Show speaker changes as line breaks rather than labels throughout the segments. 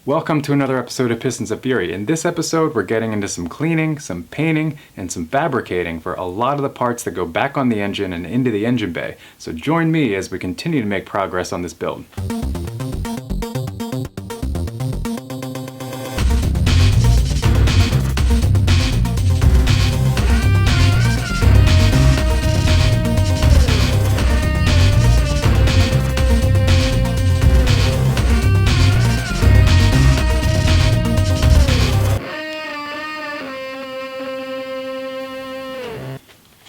Welcome to another episode of Pistons of Fury. In this episode, we're getting into some cleaning, some painting, and some fabricating for a lot of the parts that go back on the engine and into the engine bay. So join me as we continue to make progress on this build.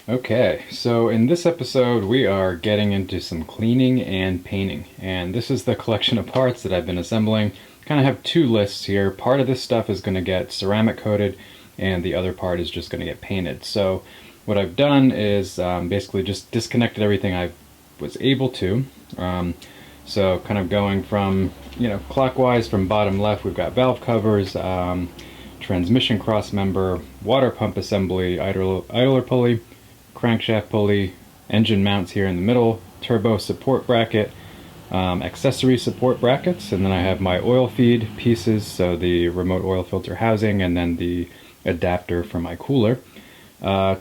Okay, so in this episode we are getting into some cleaning and painting, and this is the collection of parts that I've been assembling. Kind of have two lists here. Part of this stuff is going to get ceramic coated and the other part is just going to get painted. So what I've done is basically just disconnected everything I was able to. So kind of going from, clockwise from bottom left, we've got valve covers, transmission cross member, water pump assembly, idler pulley, crankshaft pulley, engine mounts here in the middle, turbo support bracket, accessory support brackets, and then I have my oil feed pieces, so the remote oil filter housing, and then the adapter for my cooler.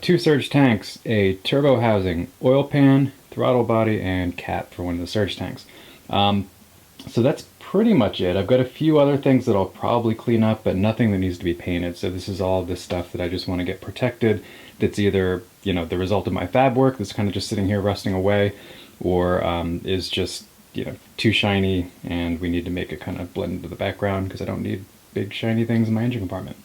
Two surge tanks, a turbo housing, oil pan, throttle body, and cap for one of the surge tanks. So that's pretty much it. I've got a few other things that I'll probably clean up, but nothing that needs to be painted. So this is all this stuff that I just want to get protected. That's either, the result of my fab work that's kind of just sitting here rusting away, or is just, too shiny and we need to make it kind of blend into the background because I don't need big shiny things in my engine compartment.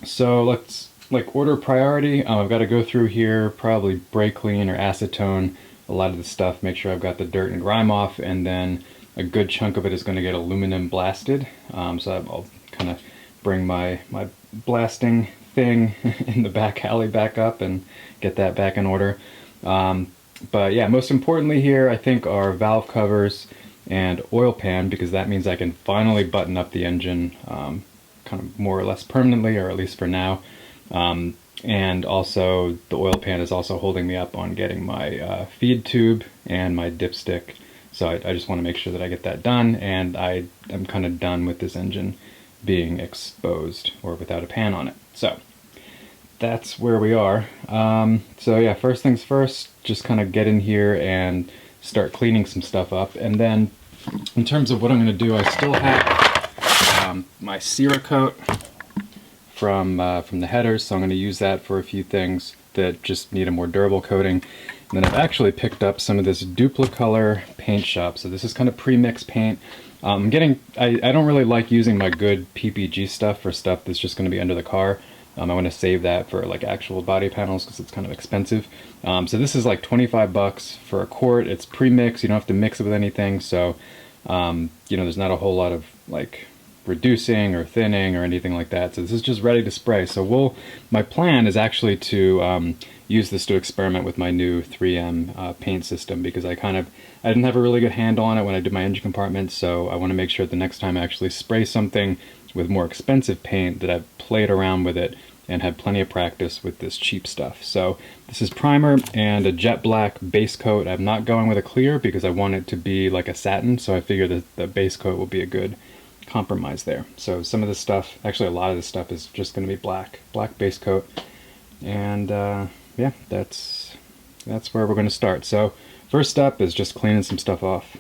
So let's order priority. I've got to go through here, probably brake clean or acetone a lot of the stuff, make sure I've got the dirt and grime off, and then a good chunk of it is going to get aluminum blasted. So I'll kind of bring my blasting thing in the back alley back up and get that back in order. But yeah, most importantly here I think are valve covers and oil pan, because that means I can finally button up the engine kind of more or less permanently, or at least for now. And also the oil pan is also holding me up on getting my feed tube and my dipstick. So I just want to make sure that I get that done, and I am kind of done with this engine being exposed or without a pan on it. So that's where we are. So yeah, first things first, just kind of get in here and start cleaning some stuff up. And then in terms of what I'm going to do, I still have my Cerakote from the headers, so I'm going to use that for a few things that just need a more durable coating. And then I've actually picked up some of this Duplicolor paint shop. So this is kind of pre-mixed paint. I don't really like using my good PPG stuff for stuff that's just going to be under the car. I want to save that for like actual body panels because it's kind of expensive. So this is like 25 bucks for a quart. It's pre-mixed. You don't have to mix it with anything. So there's not a whole lot of like reducing or thinning or anything like that. So this is just ready to spray. So my plan is actually to use this to experiment with my new 3M paint system, because I didn't have a really good handle on it when I did my engine compartment. So I want to make sure the next time I actually spray something with more expensive paint that I've played around with it and had plenty of practice with this cheap stuff. So this is primer and a jet black base coat. I'm not going with a clear because I want it to be like a satin, so I figure that the base coat will be a good compromise there. So some of this stuff, actually a lot of this stuff, is just going to be black base coat. And yeah, that's where we're going to start. So first step is just cleaning some stuff off.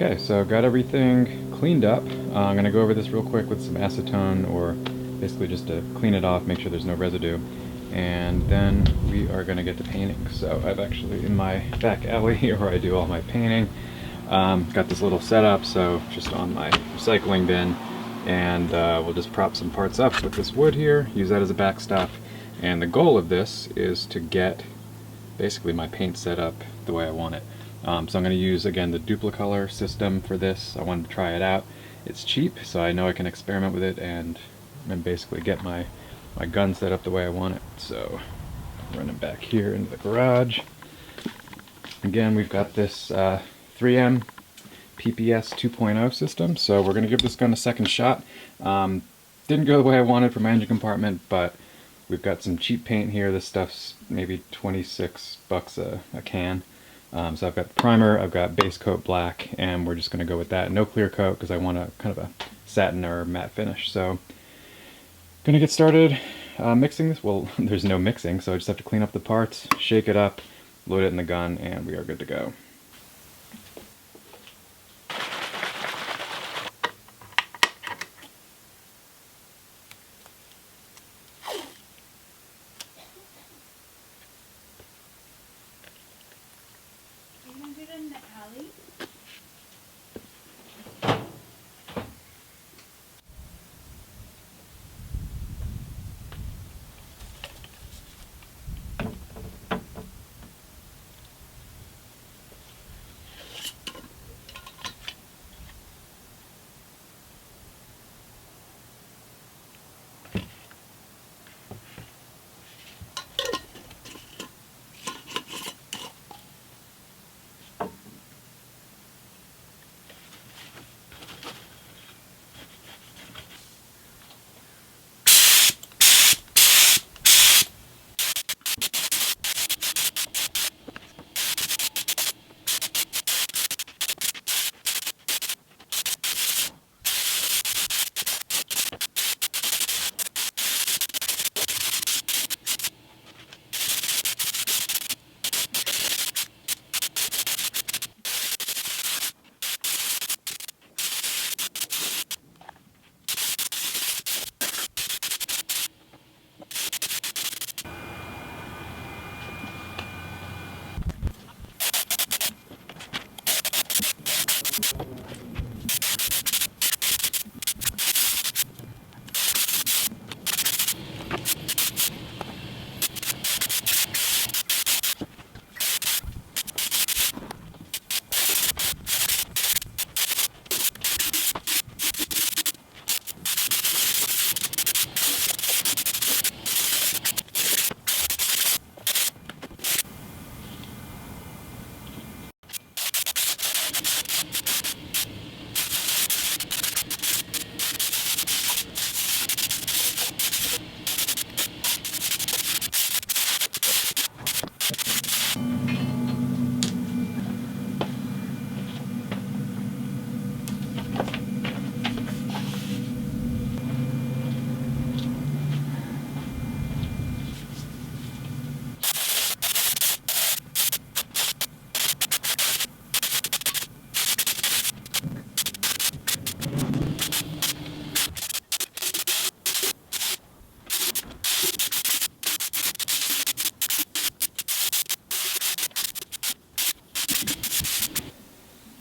Okay, so got everything cleaned up. I'm going to go over this real quick with some acetone, or basically just to clean it off, make sure there's no residue. And then we are going to get to painting. So I've actually, in my back alley here where I do all my painting, got this little setup, so just on my recycling bin. And we'll just prop some parts up with this wood here, use that as a backstop. And the goal of this is to get basically my paint set up the way I want it. So I'm going to use, again, the Duplicolor system for this. I wanted to try it out. It's cheap, so I know I can experiment with it and basically get my gun set up the way I want it. So running back here into the garage. Again, we've got this 3M PPS 2.0 system, so we're going to give this gun a second shot. Didn't go the way I wanted for my engine compartment, but we've got some cheap paint here. This stuff's maybe 26 bucks a can. So I've got primer, I've got base coat black, and we're just going to go with that. No clear coat because I want a kind of a satin or matte finish. So going to get started mixing this. Well, there's no mixing, so I just have to clean up the parts, shake it up, load it in the gun, and we are good to go.
In the alley.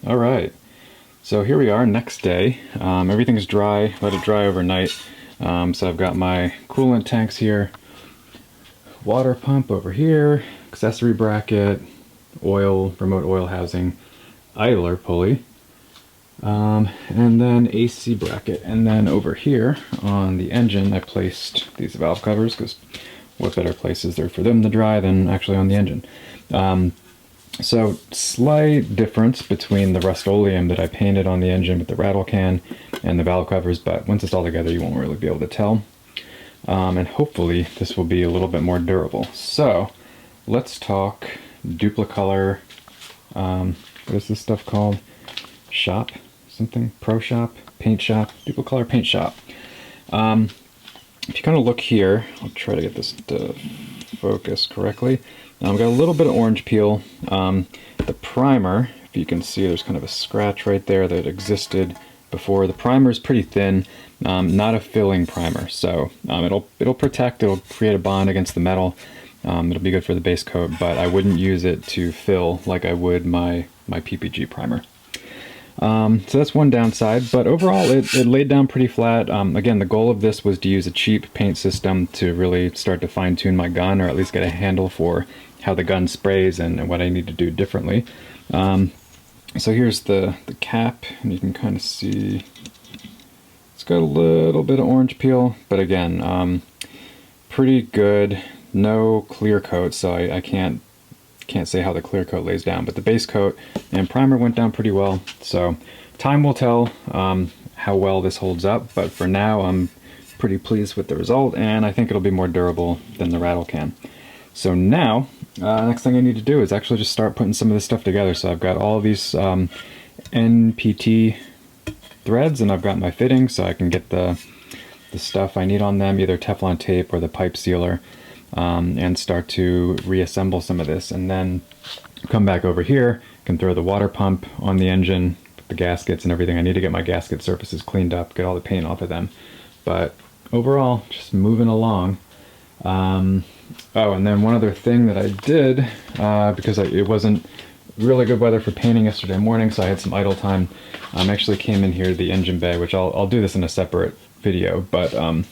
All right, so here we are, next day. Everything's dry, let it dry overnight. So I've got my coolant tanks here, water pump over here, accessory bracket, oil, remote oil housing, idler pulley, and then AC bracket. And then over here on the engine, I placed these valve covers because what better place is there for them to dry than actually on the engine? So slight difference between the Rust-Oleum that I painted on the engine with the rattle can and the valve covers, but once it's all together you won't really be able to tell. And hopefully this will be a little bit more durable. So let's talk Duplicolor, what is this stuff called? Shop? Something? Pro Shop? Paint Shop? Duplicolor Paint Shop. If you kind of look here, I'll try to get this to focus correctly. I've got a little bit of orange peel. The primer, if you can see there's kind of a scratch right there that existed before. The primer is pretty thin, not a filling primer, so it'll protect, it'll create a bond against the metal. It'll be good for the base coat, but I wouldn't use it to fill like I would my PPG primer. So that's one downside, but overall it laid down pretty flat. Again, the goal of this was to use a cheap paint system to really start to fine-tune my gun, or at least get a handle for how the gun sprays and what I need to do differently. So here's the cap, and you can kind of see it's got a little bit of orange peel, but again, pretty good. No clear coat, so I can't say how the clear coat lays down, but the base coat and primer went down pretty well. So time will tell how well this holds up, but for now I'm pretty pleased with the result, and I think it'll be more durable than the rattle can. So now, next thing I need to do is actually just start putting some of this stuff together. So I've got all these NPT threads, and I've got my fittings, so I can get the stuff I need on them, either Teflon tape or the pipe sealer, and start to reassemble some of this. And then come back over here, can throw the water pump on the engine, put the gaskets and everything. I need to get my gasket surfaces cleaned up, get all the paint off of them. But overall, just moving along. Oh, and then one other thing that I did, because it wasn't really good weather for painting yesterday morning, so I had some idle time. Actually came in here to the engine bay, which I'll do this in a separate video, but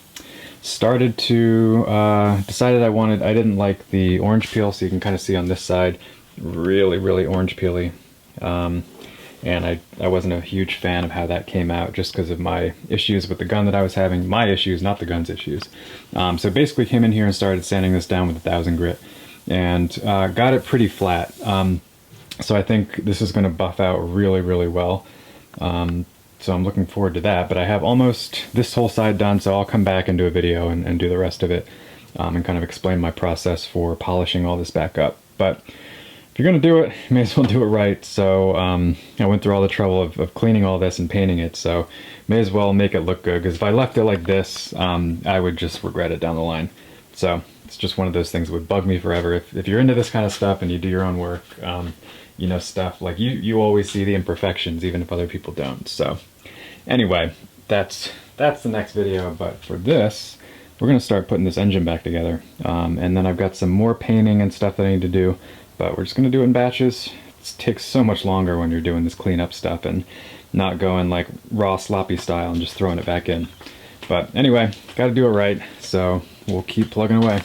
started to decided I didn't like the orange peel, so you can kind of see on this side, really orange peely. And I wasn't a huge fan of how that came out, just because of my issues with the gun that I was having. My issues, not the gun's issues. So basically came in here and started sanding this down with 1000 grit, and got it pretty flat. So I think this is going to buff out really well. So I'm looking forward to that, but I have almost this whole side done, so I'll come back and do a video and do the rest of it, and kind of explain my process for polishing all this back up. But if you're going to do it, you may as well do it right. So I went through all the trouble of cleaning all this and painting it, so may as well make it look good, because if I left it like this, I would just regret it down the line. So it's just one of those things that would bug me forever. If you're into this kind of stuff and you do your own work, you know, stuff like you always see the imperfections, even if other people don't. So anyway, that's the next video. But for this, we're going to start putting this engine back together. And then I've got some more painting and stuff that I need to do, but we're just going to do it in batches. It takes so much longer when you're doing this cleanup stuff and not going like raw sloppy style and just throwing it back in. But anyway, got to do it right, so we'll keep plugging away.